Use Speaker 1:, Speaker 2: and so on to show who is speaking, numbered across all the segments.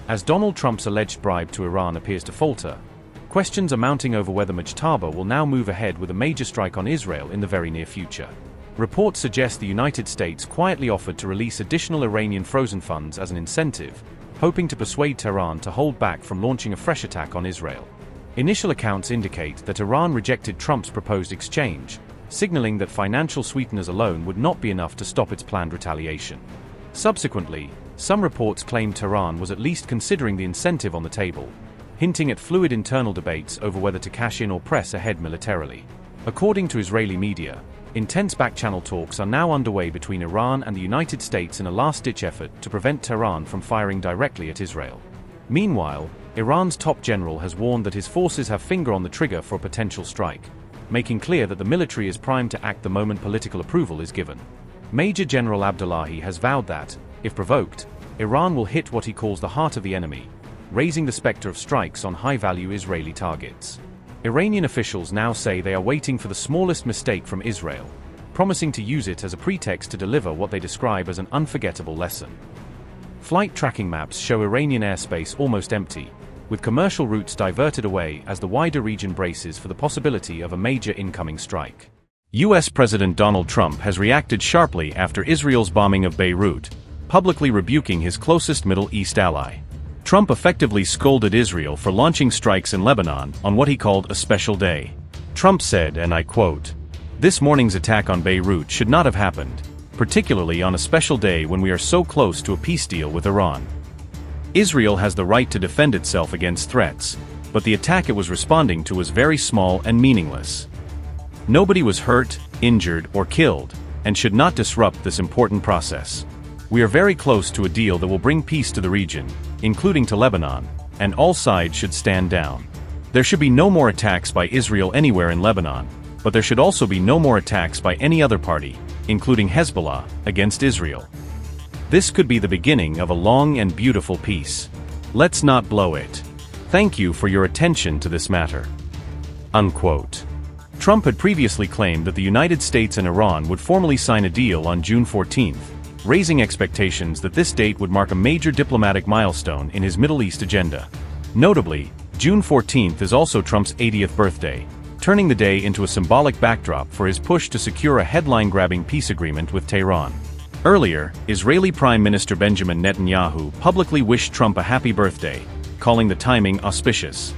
Speaker 1: As Donald Trump's alleged bribe to Iran appears to falter, questions are mounting over whether Mojtaba will now move ahead with a major strike on Israel in the very near future. Reports suggest the United States quietly offered to release additional Iranian frozen funds as an incentive, hoping to persuade Tehran to hold back from launching a fresh attack on Israel. Initial accounts indicate that Iran rejected Trump's proposed exchange, signaling that financial sweeteners alone would not be enough to stop its planned retaliation. Subsequently, some reports claimed Tehran was at least considering the incentive on the table, hinting at fluid internal debates over whether to cash in or press ahead militarily. According to Israeli media, intense back-channel talks are now underway between Iran and the United States in a last-ditch effort to prevent Tehran from firing directly at Israel. Meanwhile, Iran's top general has warned that his forces have finger on the trigger for a potential strike, making clear that the military is primed to act the moment political approval is given. Major General Abdullahi has vowed that, if provoked, Iran will hit what he calls the heart of the enemy, raising the specter of strikes on high-value Israeli targets. Iranian officials now say they are waiting for the smallest mistake from Israel, promising to use it as a pretext to deliver what they describe as an unforgettable lesson. Flight tracking maps show Iranian airspace almost empty, with commercial routes diverted away as the wider region braces for the possibility of a major incoming strike. US President Donald Trump has reacted sharply after Israel's bombing of Beirut, publicly rebuking his closest Middle East ally. Trump effectively scolded Israel for launching strikes in Lebanon on what he called a special day. Trump said, and I quote, "This morning's attack on Beirut should not have happened, particularly on a special day when we are so close to a peace deal with Iran. Israel has the right to defend itself against threats, but the attack it was responding to was very small and meaningless. Nobody was hurt, injured, or killed, and should not disrupt this important process. We are very close to a deal that will bring peace to the region, including to Lebanon, and all sides should stand down. There should be no more attacks by Israel anywhere in Lebanon, but there should also be no more attacks by any other party, including Hezbollah, against Israel. This could be the beginning of a long and beautiful peace. Let's not blow it. Thank you for your attention to this matter." Unquote. Trump had previously claimed that the United States and Iran would formally sign a deal on June 14th, raising expectations that this date would mark a major diplomatic milestone in his Middle East agenda. Notably, June 14th is also Trump's 80th birthday, turning the day into a symbolic backdrop for his push to secure a headline-grabbing peace agreement with Tehran. Earlier, Israeli Prime Minister Benjamin Netanyahu publicly wished Trump a happy birthday, calling the timing auspicious.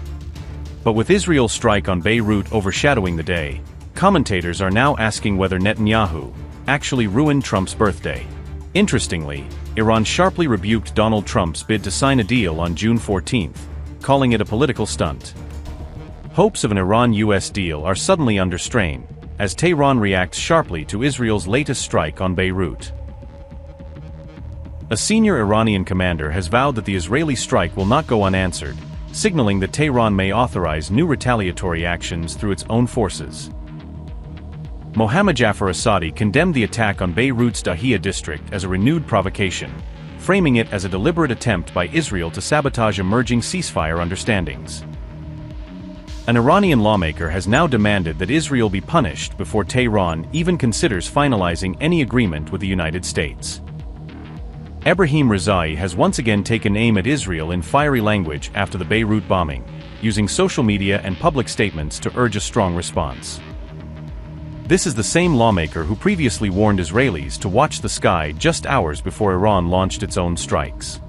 Speaker 1: But with Israel's strike on Beirut overshadowing the day, commentators are now asking whether Netanyahu actually ruined Trump's birthday. Interestingly, Iran sharply rebuked Donald Trump's bid to sign a deal on June 14th, calling it a political stunt. Hopes of an Iran-US deal are suddenly under strain, as Tehran reacts sharply to Israel's latest strike on Beirut. A senior Iranian commander has vowed that the Israeli strike will not go unanswered, signaling that Tehran may authorize new retaliatory actions through its own forces. Mohammad Jafar Assadi condemned the attack on Beirut's Dahiya district as a renewed provocation, framing it as a deliberate attempt by Israel to sabotage emerging ceasefire understandings. An Iranian lawmaker has now demanded that Israel be punished before Tehran even considers finalizing any agreement with the United States. Ebrahim Rizai has once again taken aim at Israel in fiery language after the Beirut bombing, using social media and public statements to urge a strong response. This is the same lawmaker who previously warned Israelis to watch the sky just hours before Iran launched its own strikes.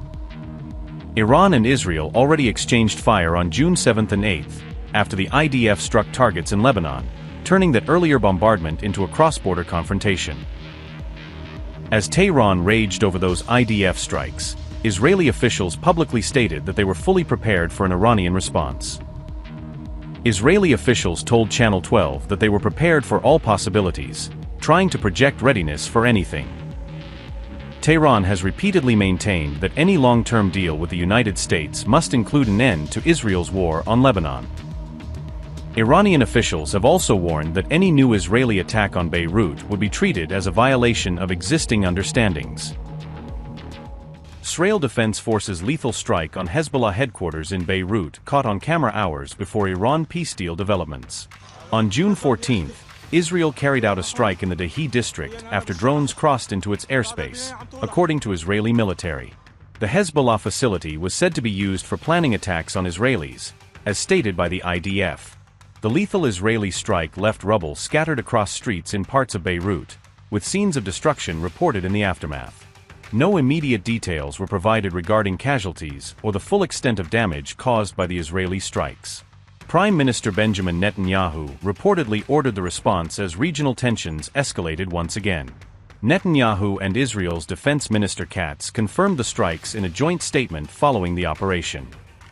Speaker 1: Iran and Israel already exchanged fire on June 7th and 8th, after the IDF struck targets in Lebanon, turning that earlier bombardment into a cross-border confrontation. As Tehran raged over those IDF strikes, Israeli officials publicly stated that they were fully prepared for an Iranian response. Israeli officials told Channel 12 that they were prepared for all possibilities, trying to project readiness for anything. Tehran has repeatedly maintained that any long-term deal with the United States must include an end to Israel's war on Lebanon. Iranian officials have also warned that any new Israeli attack on Beirut would be treated as a violation of existing understandings. Israel Defense Forces' lethal strike on Hezbollah headquarters in Beirut caught on camera hours before Iran peace deal developments. On June 14th, Israel carried out a strike in the Dahiya district after drones crossed into its airspace, according to Israeli military. the Hezbollah facility was said to be used for planning attacks on Israelis, as stated by the IDF. The lethal Israeli strike left rubble scattered across streets in parts of Beirut, with scenes of destruction reported in the aftermath. No immediate details were provided regarding casualties or the full extent of damage caused by the Israeli strikes. Prime Minister Benjamin Netanyahu reportedly ordered the response as regional tensions escalated once again. Netanyahu and Israel's Defense Minister Katz confirmed the strikes in a joint statement following the operation.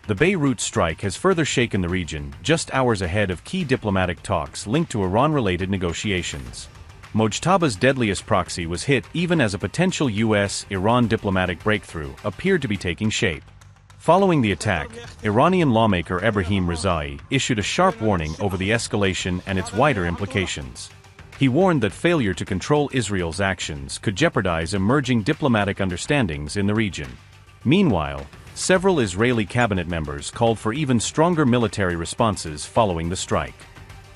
Speaker 1: The Beirut strike has further shaken the region, just hours ahead of key diplomatic talks linked to Iran-related negotiations. Mojtaba's deadliest proxy was hit even as a potential U.S.-Iran diplomatic breakthrough appeared to be taking shape. Following the attack, Iranian lawmaker Ebrahim Razaei issued a sharp warning over the escalation and its wider implications. He warned that failure to control Israel's actions could jeopardize emerging diplomatic understandings in the region. Meanwhile, several Israeli cabinet members called for even stronger military responses following the strike.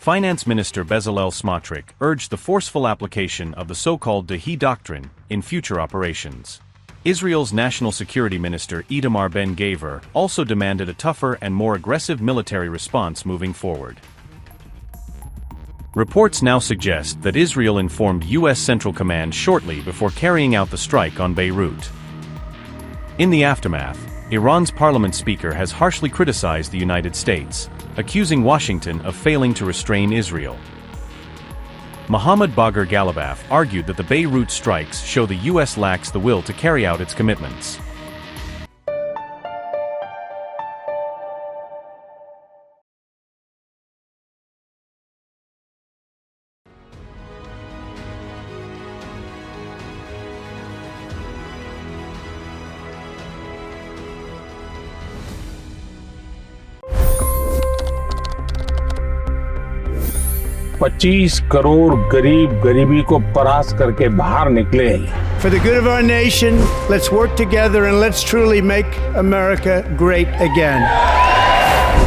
Speaker 1: Finance Minister Bezalel Smotrich urged the forceful application of the so-called Dahi Doctrine in future operations. Israel's National Security Minister Itamar Ben-Gvir also demanded a tougher and more aggressive military response moving forward. Reports now suggest that Israel informed U.S. Central Command shortly before carrying out the strike on Beirut. In the aftermath, Iran's parliament speaker has harshly criticized the United States, accusing Washington of failing to restrain Israel. Mohammad Bagher Ghalibaf argued that the Beirut strikes show the U.S. lacks the will to carry out its commitments.
Speaker 2: $25 crore गरीब गरीबी को परास्त करके बाहर निकले।
Speaker 3: For the good of our nation, let's work together and let's truly make America great again.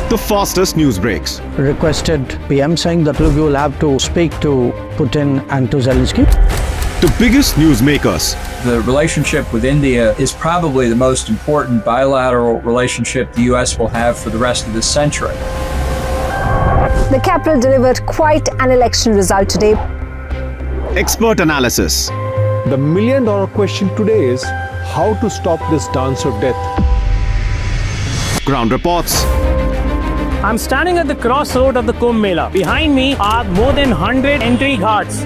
Speaker 4: The fastest news breaks.
Speaker 5: Requested PM saying that we will have to speak to Putin and to Zelensky.
Speaker 4: The biggest newsmakers.
Speaker 6: The relationship with India is probably the most important bilateral relationship the U.S. will have for the rest of this century.
Speaker 7: The capital delivered quite an election result today.
Speaker 4: Expert analysis.
Speaker 8: The million-dollar question today is how to stop this dance of death.
Speaker 4: Ground reports.
Speaker 9: I'm standing at the crossroad of the Kumbh Mela. Behind me are more than 100 entry ghats.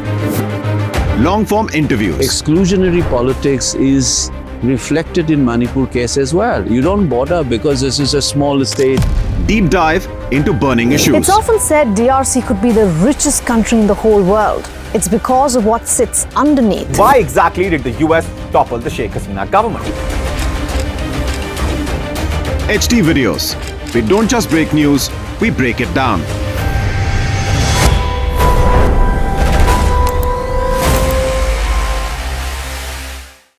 Speaker 4: Long-form interviews.
Speaker 10: Exclusionary politics is reflected in Manipur case as well. You don't bother because this is a small state.
Speaker 4: Deep dive into burning issues.
Speaker 7: It's often said DRC could be the richest country in the whole world. It's because of what sits underneath.
Speaker 11: Why exactly did the US topple the Sheikh Hasina government?
Speaker 4: HT videos. We don't just break news, we break it down.